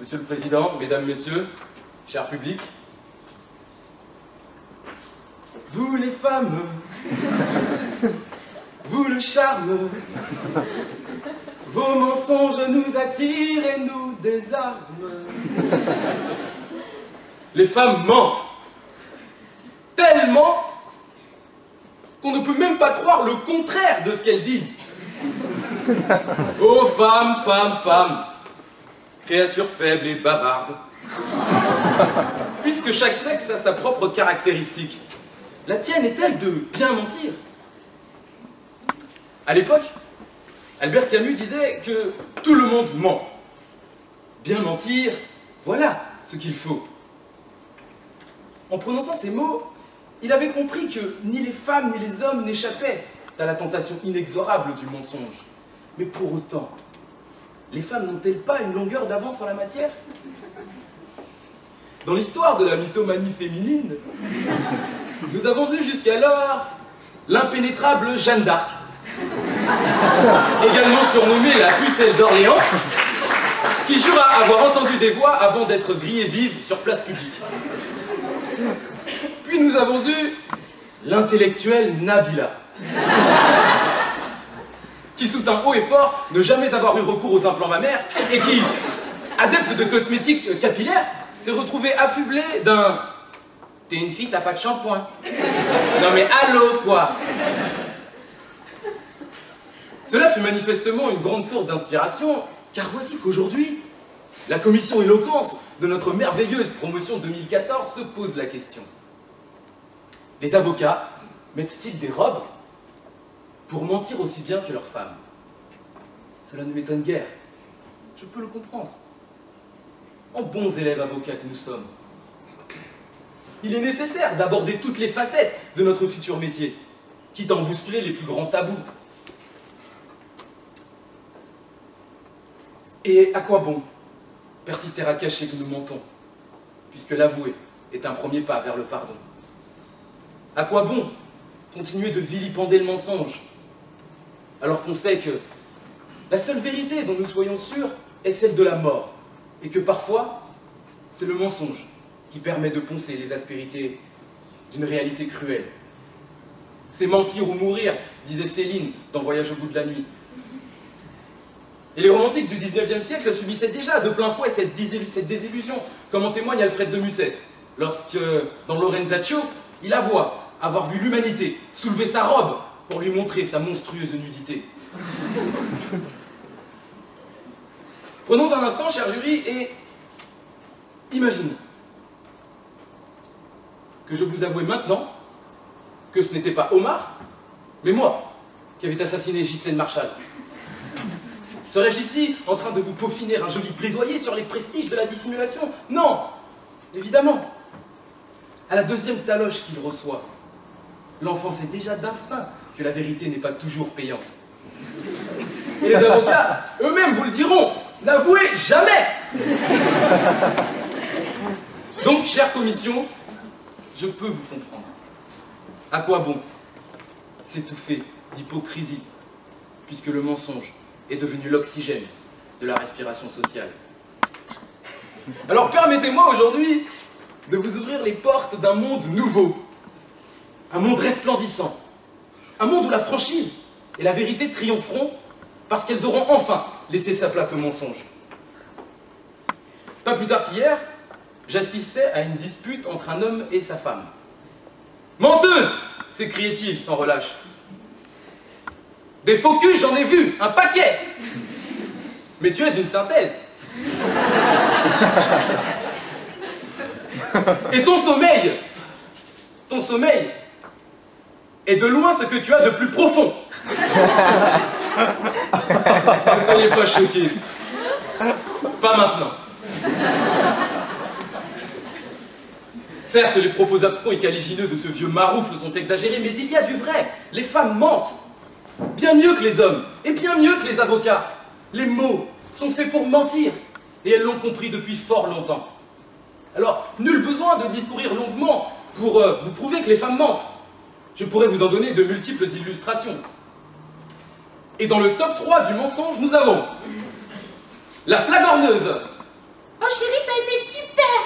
Monsieur le Président, Mesdames, Messieurs, cher public, vous les femmes, vous le charme, vos mensonges nous attirent et nous désarment. Les femmes mentent tellement qu'on ne peut même pas croire le contraire de ce qu'elles disent. Oh femmes, femmes, femmes, créatures faibles et bavardes. Puisque chaque sexe a sa propre caractéristique, la tienne est-elle de bien mentir? À l'époque, Albert Camus disait que tout le monde ment. Bien mentir, voilà ce qu'il faut. En prononçant ces mots, il avait compris que ni les femmes ni les hommes n'échappaient à la tentation inexorable du mensonge. Mais pour autant, les femmes n'ont-elles pas une longueur d'avance en la matière? Dans l'histoire de la mythomanie féminine, nous avons eu jusqu'alors l'impénétrable Jeanne d'Arc, également surnommée la pucelle d'Orléans, qui jura avoir entendu des voix avant d'être grillée vive sur place publique. Puis nous avons eu l'intellectuelle Nabila, qui soutint haut et fort ne jamais avoir eu recours aux implants mammaires et qui, adepte de cosmétiques capillaires, s'est retrouvée affublée d'un « T'es une fille, t'as pas de shampoing. » Non mais allô, quoi. Cela fut manifestement une grande source d'inspiration, car voici qu'aujourd'hui, la commission éloquence de notre merveilleuse promotion 2014 se pose la question. Les avocats mettent-ils des robes pour mentir aussi bien que leurs femmes? Cela ne m'étonne guère. Je peux le comprendre. En bons élèves avocats que nous sommes, il est nécessaire d'aborder toutes les facettes de notre futur métier, quitte à en bousculer les plus grands tabous. Et à quoi bon persister à cacher que nous mentons, puisque l'avouer est un premier pas vers le pardon? À quoi bon continuer de vilipender le mensonge, alors qu'on sait que la seule vérité dont nous soyons sûrs est celle de la mort, et que parfois, c'est le mensonge qui permet de poncer les aspérités d'une réalité cruelle. C'est mentir ou mourir, disait Céline dans Voyage au bout de la nuit. Et les romantiques du 19e siècle subissaient déjà de plein fouet cette désillusion, comme en témoigne Alfred de Musset, lorsque, dans Lorenzaccio, il avoua avoir vu l'humanité soulever sa robe pour lui montrer sa monstrueuse nudité. Prenons un instant, cher jury, et imagine que je vous avouais maintenant que ce n'était pas Omar, mais moi qui avais assassiné Ghislaine Marshall. Serais-je ici en train de vous peaufiner un joli plaidoyer sur les prestiges de la dissimulation? Non, évidemment. À la deuxième taloche qu'il reçoit, l'enfant sait déjà d'instinct que la vérité n'est pas toujours payante. Et les avocats, eux-mêmes vous le diront, n'avouez jamais. Donc, chère commission, je peux vous comprendre. À quoi bon s'étouffer d'hypocrisie, puisque le mensonge est devenu l'oxygène de la respiration sociale? Alors permettez-moi aujourd'hui de vous ouvrir les portes d'un monde nouveau, un monde resplendissant, un monde où la franchise et la vérité triompheront parce qu'elles auront enfin laissé sa place au mensonge. Pas plus tard qu'hier, j'assistais à une dispute entre un homme et sa femme. « Menteuse !» s'écriait-il sans relâche. « Des faux culs, j'en ai vu, un paquet ! Mais tu es une synthèse. Et ton sommeil est de loin ce que tu as de plus profond. » Ne soyez pas choqués. Pas maintenant. Certes, les propos abscons et caligineux de ce vieux maroufle sont exagérés, mais il y a du vrai. Les femmes mentent. Bien mieux que les hommes, et bien mieux que les avocats. Les mots sont faits pour mentir, et elles l'ont compris depuis fort longtemps. Alors, nul besoin de discourir longuement pour vous prouver que les femmes mentent. Je pourrais vous en donner de multiples illustrations. Et dans le top 3 du mensonge, nous avons la flagorneuse. « Oh chéri, t'as été super.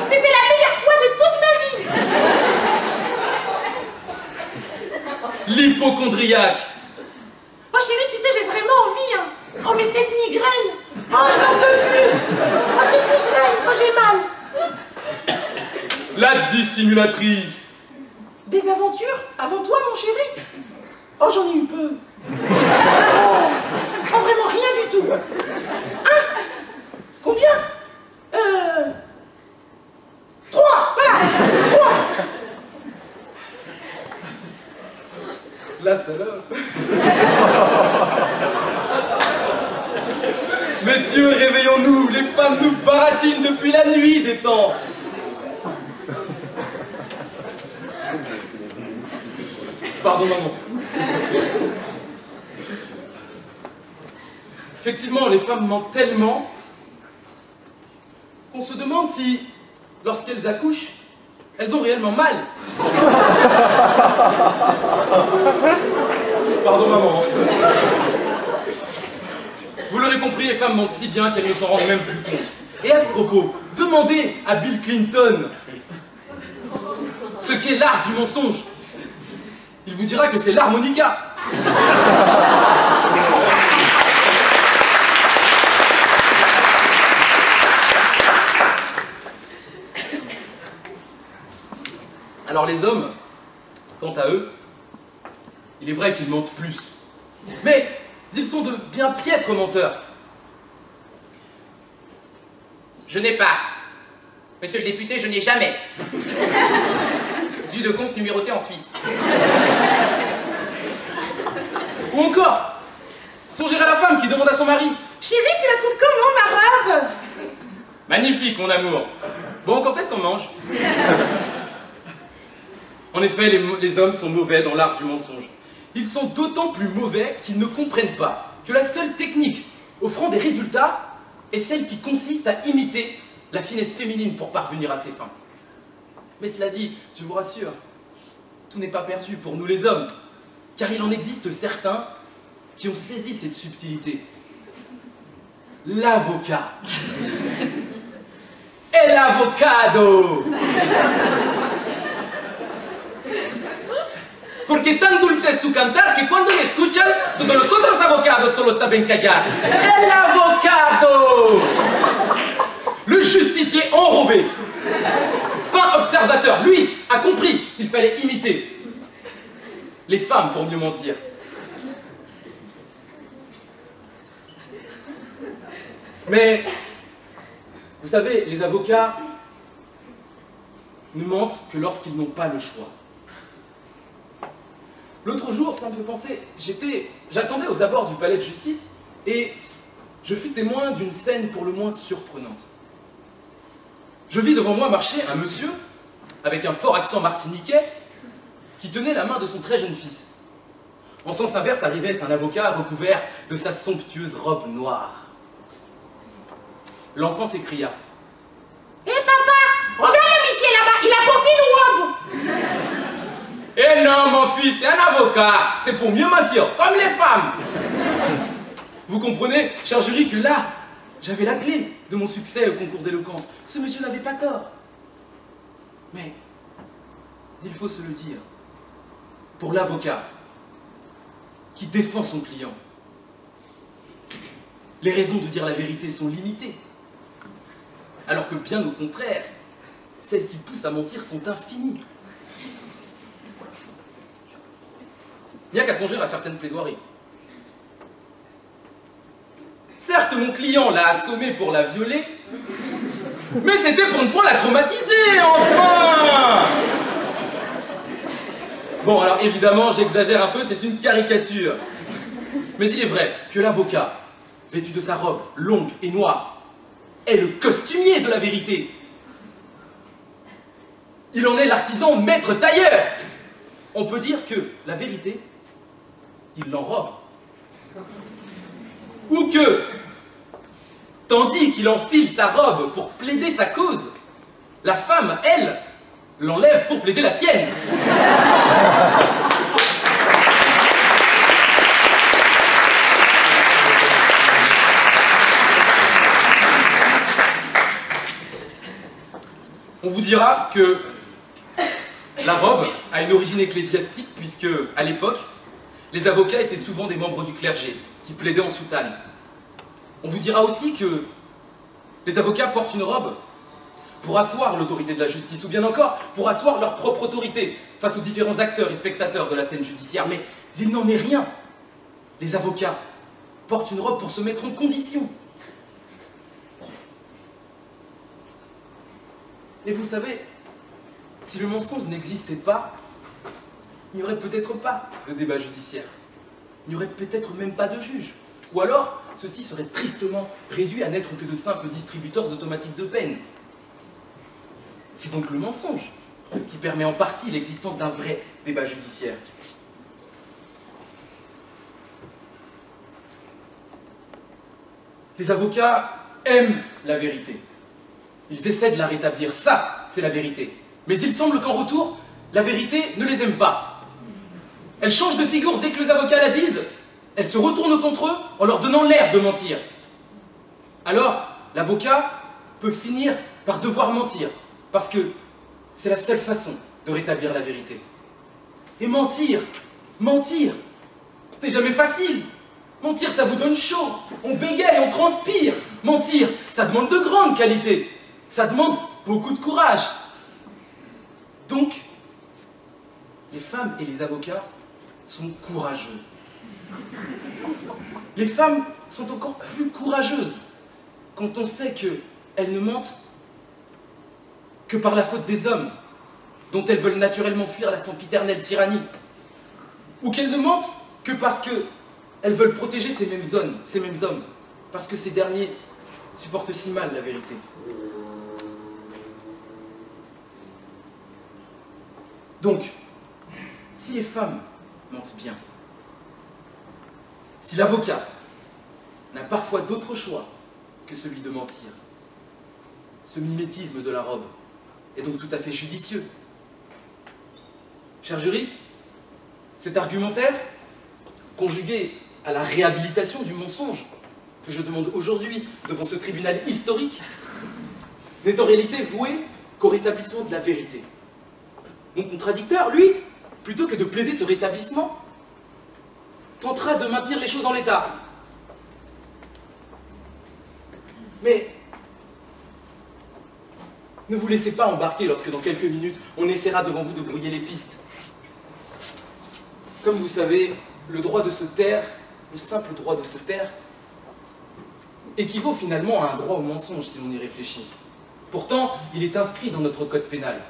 C'était la meilleure fois de toute ma vie. L'hypochondriaque. Oh chéri, tu sais, j'ai vraiment envie, hein. Oh mais cette migraine. Oh, je n'en peux plus. Oh, cette migraine. Oh, j'ai mal. La dissimulatrice. Des aventures avant toi, mon chéri? Oh, j'en ai eu peu. Oh, vraiment rien du tout. Hein? Combien? 3, voilà, 3. La salope. Messieurs, réveillons-nous, les femmes nous baratinent depuis la nuit des temps. Pardon, maman. Effectivement, les femmes mentent tellement qu'on se demande si, lorsqu'elles accouchent, elles ont réellement mal. Pardon, maman. Vous l'aurez compris, les femmes mentent si bien qu'elles ne s'en rendent même plus compte. Et à ce propos, demandez à Bill Clinton ce qu'est l'art du mensonge. Il vous dira que c'est l'harmonica. Alors les hommes, quant à eux, il est vrai qu'ils mentent plus. Mais ils sont de bien piètres menteurs. Je n'ai pas. Monsieur le député, je n'ai jamais. Dû de compte numéroté en Suisse. Ou encore, songez à la femme qui demande à son mari. Chérie, tu la trouves comment, ma robe? Magnifique, mon amour. Bon, quand est-ce qu'on mange? En effet, les hommes sont mauvais dans l'art du mensonge. Ils sont d'autant plus mauvais qu'ils ne comprennent pas que la seule technique offrant des résultats est celle qui consiste à imiter la finesse féminine pour parvenir à ses fins. Mais cela dit, je vous rassure, tout n'est pas perdu pour nous les hommes, car il en existe certains qui ont saisi cette subtilité. L'avocat. El avocado. Porque tan dulce es su cantar que cuando le escuchan, todos los otros abogados solo saben callar. El avocado. Le justicier enrobé. Fin observateur, lui, a compris qu'il fallait imiter les femmes pour mieux mentir. Mais, vous savez, les avocats ne mentent que lorsqu'ils n'ont pas le choix. L'autre jour, ça me fait penser, j'attendais aux abords du palais de justice et je fus témoin d'une scène pour le moins surprenante. Je vis devant moi marcher un monsieur avec un fort accent martiniquais qui tenait la main de son très jeune fils. En sens inverse arrivait un avocat recouvert de sa somptueuse robe noire. L'enfant s'écria. Hé papa, regarde le monsieur là-bas, il a porté une robe. Eh non, mon fils, c'est un avocat. C'est pour mieux mentir, comme les femmes. Vous comprenez, cher jury, que là, j'avais la clé de mon succès au concours d'éloquence. Ce monsieur n'avait pas tort. Mais, il faut se le dire, pour l'avocat qui défend son client, les raisons de dire la vérité sont limitées. Alors que bien au contraire, celles qui poussent à mentir sont infinies. Il n'y a qu'à songer à certaines plaidoiries. Certes, mon client l'a assommée pour la violer, mais c'était pour ne point la traumatiser, enfin! Bon, alors évidemment, j'exagère un peu, c'est une caricature. Mais il est vrai que l'avocat, vêtu de sa robe longue et noire, est le costumier de la vérité. Il en est l'artisan maître tailleur. On peut dire que la vérité, il l'enrobe. Ou que, tandis qu'il enfile sa robe pour plaider sa cause, la femme, elle, l'enlève pour plaider la sienne. vous dira que la robe a une origine ecclésiastique puisque, à l'époque, les avocats étaient souvent des membres du clergé qui plaidaient en soutane. On vous dira aussi que les avocats portent une robe pour asseoir l'autorité de la justice, ou bien encore pour asseoir leur propre autorité face aux différents acteurs et spectateurs de la scène judiciaire. Mais il n'en est rien. Les avocats portent une robe pour se mettre en condition. Et vous savez, si le mensonge n'existait pas, il n'y aurait peut-être pas de débat judiciaire. Il n'y aurait peut-être même pas de juge. Ou alors, ceux-ci seraient tristement réduits à n'être que de simples distributeurs automatiques de peine. C'est donc le mensonge qui permet en partie l'existence d'un vrai débat judiciaire. Les avocats aiment la vérité. Ils essaient de la rétablir. Ça, c'est la vérité. Mais il semble qu'en retour, la vérité ne les aime pas. Elle change de figure dès que les avocats la disent. Elle se retourne contre eux en leur donnant l'air de mentir. Alors, l'avocat peut finir par devoir mentir, parce que c'est la seule façon de rétablir la vérité. Et mentir, ce n'est jamais facile. Mentir, ça vous donne chaud, on bégaye, on transpire. Mentir, ça demande de grandes qualités. Ça demande beaucoup de courage. Donc, les femmes et les avocats sont courageux. Les femmes sont encore plus courageuses quand on sait qu'elles ne mentent que par la faute des hommes, dont elles veulent naturellement fuir la sempiternelle tyrannie. Ou qu'elles ne mentent que parce qu'elles veulent protéger ces mêmes hommes, parce que ces derniers supportent si mal la vérité. Donc, si les femmes mentent bien, si l'avocat n'a parfois d'autre choix que celui de mentir, ce mimétisme de la robe est donc tout à fait judicieux. Cher jury, cet argumentaire, conjugué à la réhabilitation du mensonge que je demande aujourd'hui devant ce tribunal historique, n'est en réalité voué qu'au rétablissement de la vérité. Mon contradicteur, lui, plutôt que de plaider ce rétablissement, tentera de maintenir les choses en l'état. Mais ne vous laissez pas embarquer lorsque dans quelques minutes, on essaiera devant vous de brouiller les pistes. Comme vous savez, le droit de se taire, le simple droit de se taire, équivaut finalement à un droit au mensonge si l'on y réfléchit. Pourtant, il est inscrit dans notre code pénal.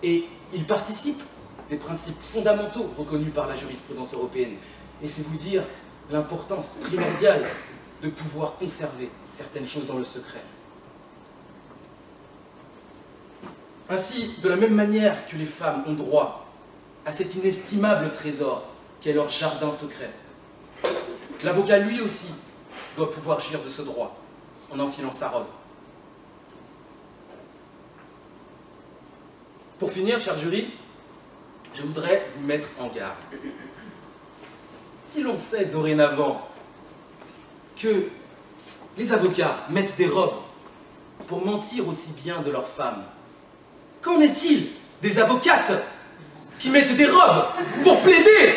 Et il participe des principes fondamentaux reconnus par la jurisprudence européenne. Et c'est vous dire l'importance primordiale de pouvoir conserver certaines choses dans le secret. Ainsi, de la même manière que les femmes ont droit à cet inestimable trésor qu'est leur jardin secret, l'avocat lui aussi doit pouvoir jouir de ce droit en enfilant sa robe. Pour finir, cher jury, je voudrais vous mettre en garde. Si l'on sait dorénavant que les avocats mettent des robes pour mentir aussi bien de leurs femmes, qu'en est-il des avocates qui mettent des robes pour plaider